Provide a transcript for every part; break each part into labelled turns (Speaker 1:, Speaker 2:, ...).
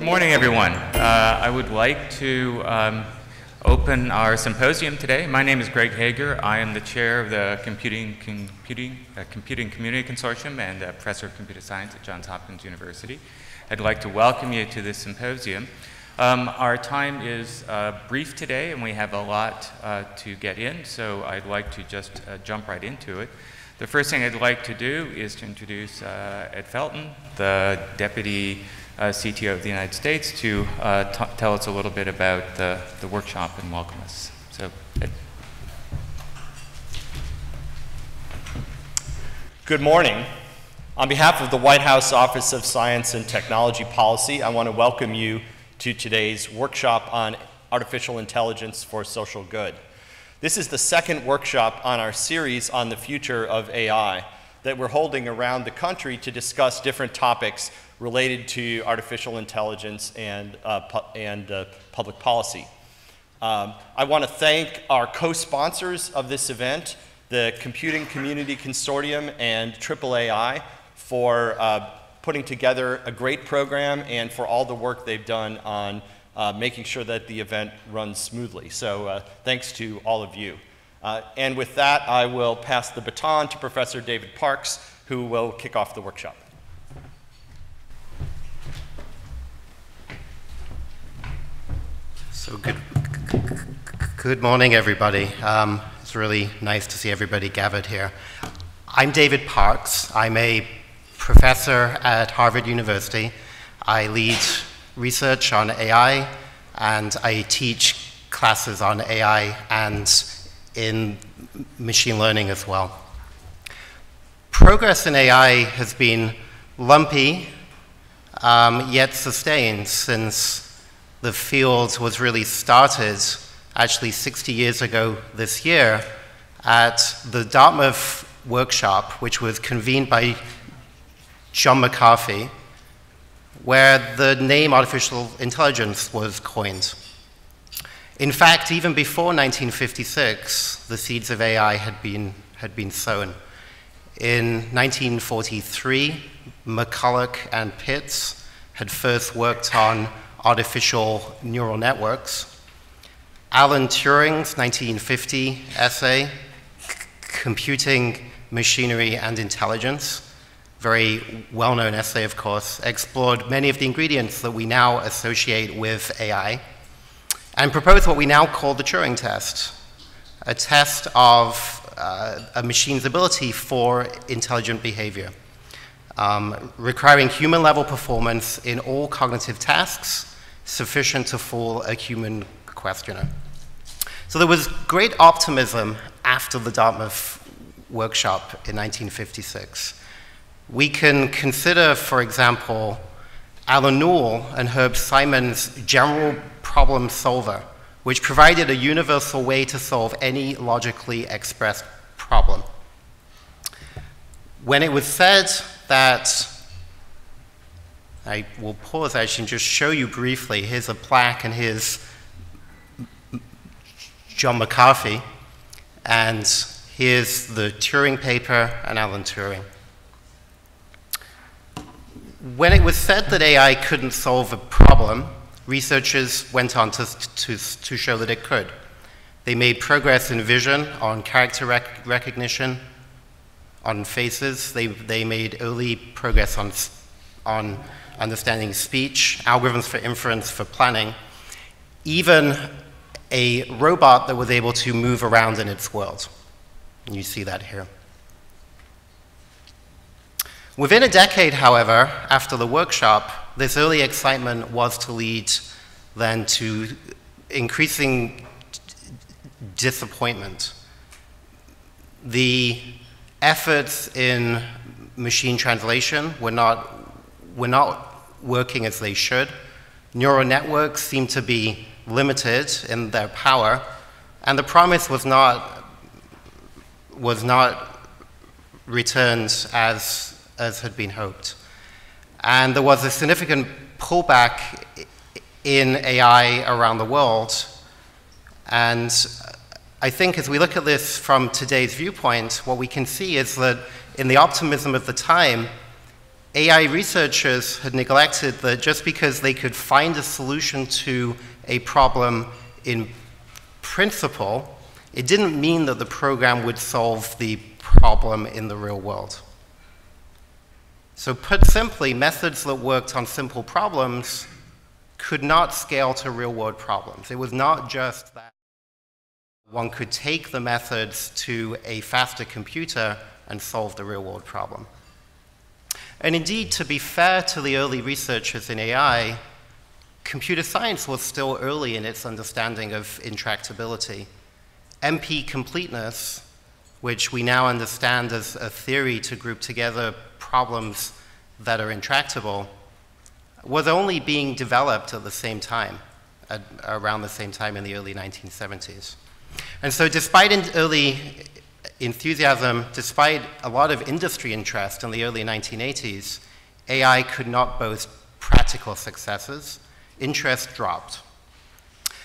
Speaker 1: Good morning, everyone. I would like to open our symposium today. My name is Greg Hager. I am the chair of the Computing Community Consortium and professor of computer science at Johns Hopkins University. I'd like to welcome you to this symposium. Our time is brief today, and we have a lot to get in, so I'd like to just jump right into it. The first thing I'd like to do is to introduce Ed Felton, the Deputy CTO of the United States, to tell us a little bit about the workshop and welcome us. So, Ed.
Speaker 2: Good morning. On behalf of the White House Office of Science and Technology Policy, I want to welcome you to today's workshop on artificial intelligence for social good. This is the second workshop on our series on the future of AI that we're holding around the country to discuss different topics related to artificial intelligence and public policy. I want to thank our co-sponsors of this event, the Computing Community Consortium and AAAI, for putting together a great program and for all the work they've done on making sure that the event runs smoothly. So thanks to all of you. And with that, I will pass the baton to Professor David Parks, who will kick off the workshop.
Speaker 3: So good morning, everybody. It's really nice to see everybody gathered here. I'm David Parks. I'm a professor at Harvard University. I lead research on AI, and I teach classes on AI and in machine learning as well. Progress in AI has been lumpy, yet sustained since the field was really started actually 60 years ago this year at the Dartmouth workshop, which was convened by John McAfee, where the name artificial intelligence was coined. In fact, even before 1956, the seeds of AI had been sown. In 1943, McCulloch and Pitts had first worked on artificial neural networks. Alan Turing's 1950 essay, Computing Machinery and Intelligence, very well-known essay, of course, explored many of the ingredients that we now associate with AI and proposed what we now call the Turing test, a test of a machine's ability for intelligent behavior, requiring human-level performance in all cognitive tasks sufficient to fool a human questioner. So there was great optimism after the Dartmouth workshop in 1956. We can consider, for example, Alan Newell and Herb Simon's general problem solver, which provided a universal way to solve any logically expressed problem. When it was said that, I will pause actually and just show you briefly, here's a plaque and here's John McAfee, and here's the Turing paper and Alan Turing. When it was said that AI couldn't solve a problem, researchers went on to show that it could. They made progress in vision, on character recognition, on faces. They made early progress on understanding speech, algorithms for inference, for planning, even a robot that was able to move around in its world. And you see that here. Within a decade, however, after the workshop, this early excitement was to lead then to increasing disappointment. The efforts in machine translation were not working as they should. Neural networks seem to be limited in their power, and the promise was not returned as had been hoped. And there was a significant pullback in AI around the world. And I think as we look at this from today's viewpoint, what we can see is that in the optimism of the time, AI researchers had neglected that just because they could find a solution to a problem in principle, it didn't mean that the program would solve the problem in the real world. So put simply, methods that worked on simple problems could not scale to real-world problems. It was not just that one could take the methods to a faster computer and solve the real-world problem. And indeed, to be fair to the early researchers in AI, computer science was still early in its understanding of intractability. MP completeness, which we now understand as a theory to group together problems that are intractable, was only being developed at the same time, around the same time in the early 1970s. And so despite early enthusiasm, despite a lot of industry interest in the early 1980s, AI could not boast practical successes. Interest dropped.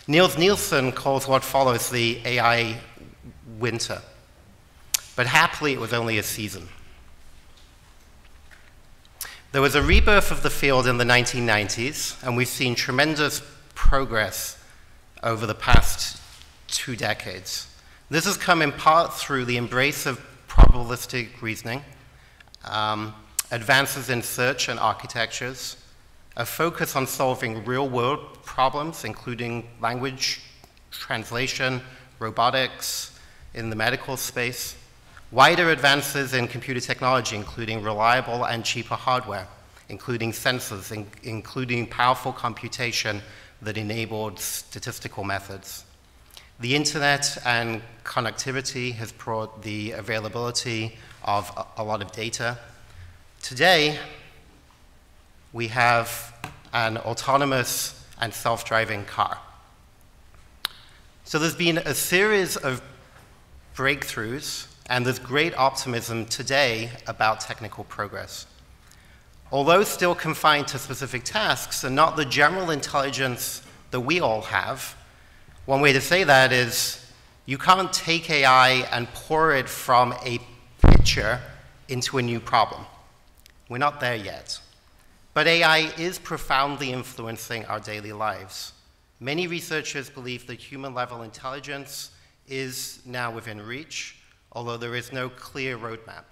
Speaker 3: Niels Nielsen calls what follows the AI winter. But happily, it was only a season. There was a rebirth of the field in the 1990s, and we've seen tremendous progress over the past 2 decades. This has come in part through the embrace of probabilistic reasoning, advances in search and architectures, a focus on solving real-world problems, including language translation, robotics, in the medical space, wider advances in computer technology, including reliable and cheaper hardware, including sensors, including powerful computation that enabled statistical methods. The internet and connectivity has brought the availability of a lot of data. Today, we have an autonomous and self-driving car. So there's been a series of breakthroughs, and there's great optimism today about technical progress. Although still confined to specific tasks and not the general intelligence that we all have, one way to say that is you can't take AI and pour it from a picture into a new problem. We're not there yet. But AI is profoundly influencing our daily lives. Many researchers believe that human-level intelligence is now within reach, although there is no clear roadmap.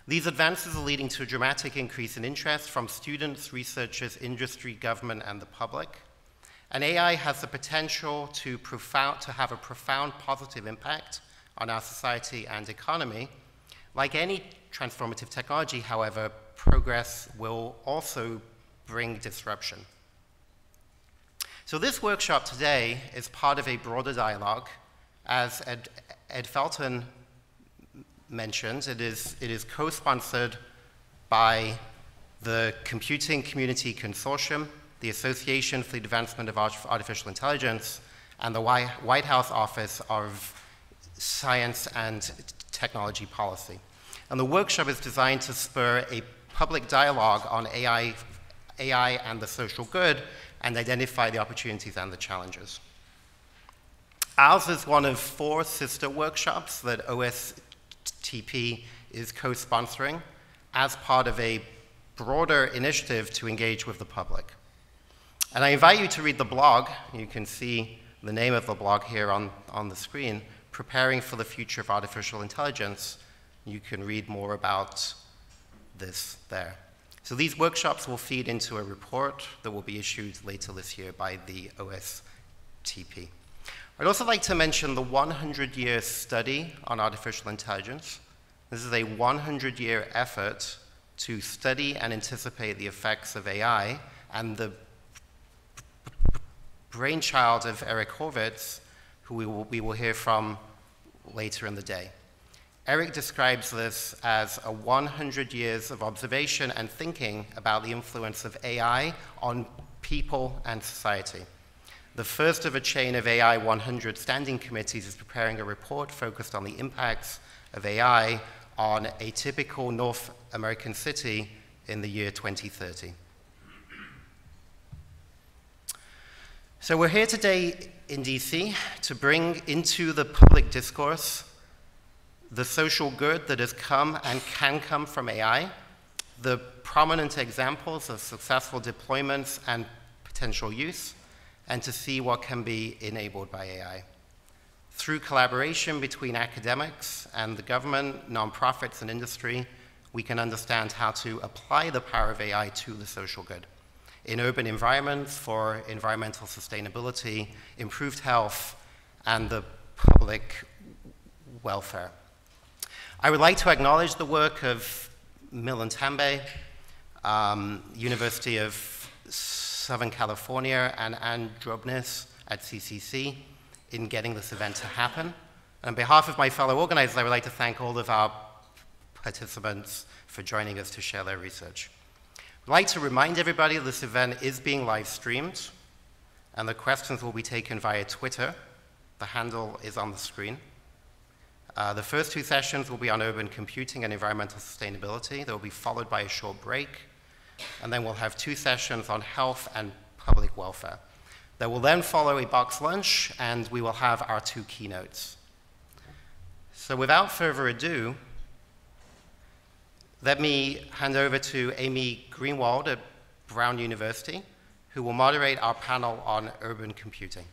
Speaker 3: These advances are leading to a dramatic increase in interest from students, researchers, industry, government, and the public. And AI has the potential to have a profound positive impact on our society and economy. Like any transformative technology, however, progress will also bring disruption. So this workshop today is part of a broader dialogue. As Ed Felton mentioned, it is co-sponsored by the Computing Community Consortium, the Association for the Advancement of Artificial Intelligence, and the White House Office of Science and Technology Policy. And the workshop is designed to spur a public dialogue on AI and the social good, and identify the opportunities and the challenges. Ours is one of 4 sister workshops that OSTP is co-sponsoring as part of a broader initiative to engage with the public. And I invite you to read the blog. You can see the name of the blog here on the screen, Preparing for the Future of Artificial Intelligence. You can read more about this there. So these workshops will feed into a report that will be issued later this year by the OSTP. I'd also like to mention the 100-year study on artificial intelligence. This is a 100-year effort to study and anticipate the effects of AI, and the brainchild of Eric Horvitz, who we will hear from later in the day. Eric describes this as a 100 years of observation and thinking about the influence of AI on people and society. The first of a chain of AI 100 standing committees is preparing a report focused on the impacts of AI on a typical North American city in the year 2030. So we're here today in DC to bring into the public discourse the social good that has come and can come from AI, the prominent examples of successful deployments and potential use, and to see what can be enabled by AI. Through collaboration between academics and the government, nonprofits, and industry, we can understand how to apply the power of AI to the social good in urban environments for environmental sustainability, improved health, and the public welfare. I would like to acknowledge the work of Milan Tambe, University of Southern California, and Anne Drobnis at CCC in getting this event to happen. And on behalf of my fellow organizers, I would like to thank all of our participants for joining us to share their research. I'd like to remind everybody that this event is being live streamed, and the questions will be taken via Twitter. The handle is on the screen. The first two sessions will be on urban computing and environmental sustainability. They will be followed by a short break, and then we'll have two sessions on health and public welfare. There will then follow a box lunch, and we will have our two keynotes. So without further ado, let me hand over to Amy Greenwald at Brown University, who will moderate our panel on urban computing.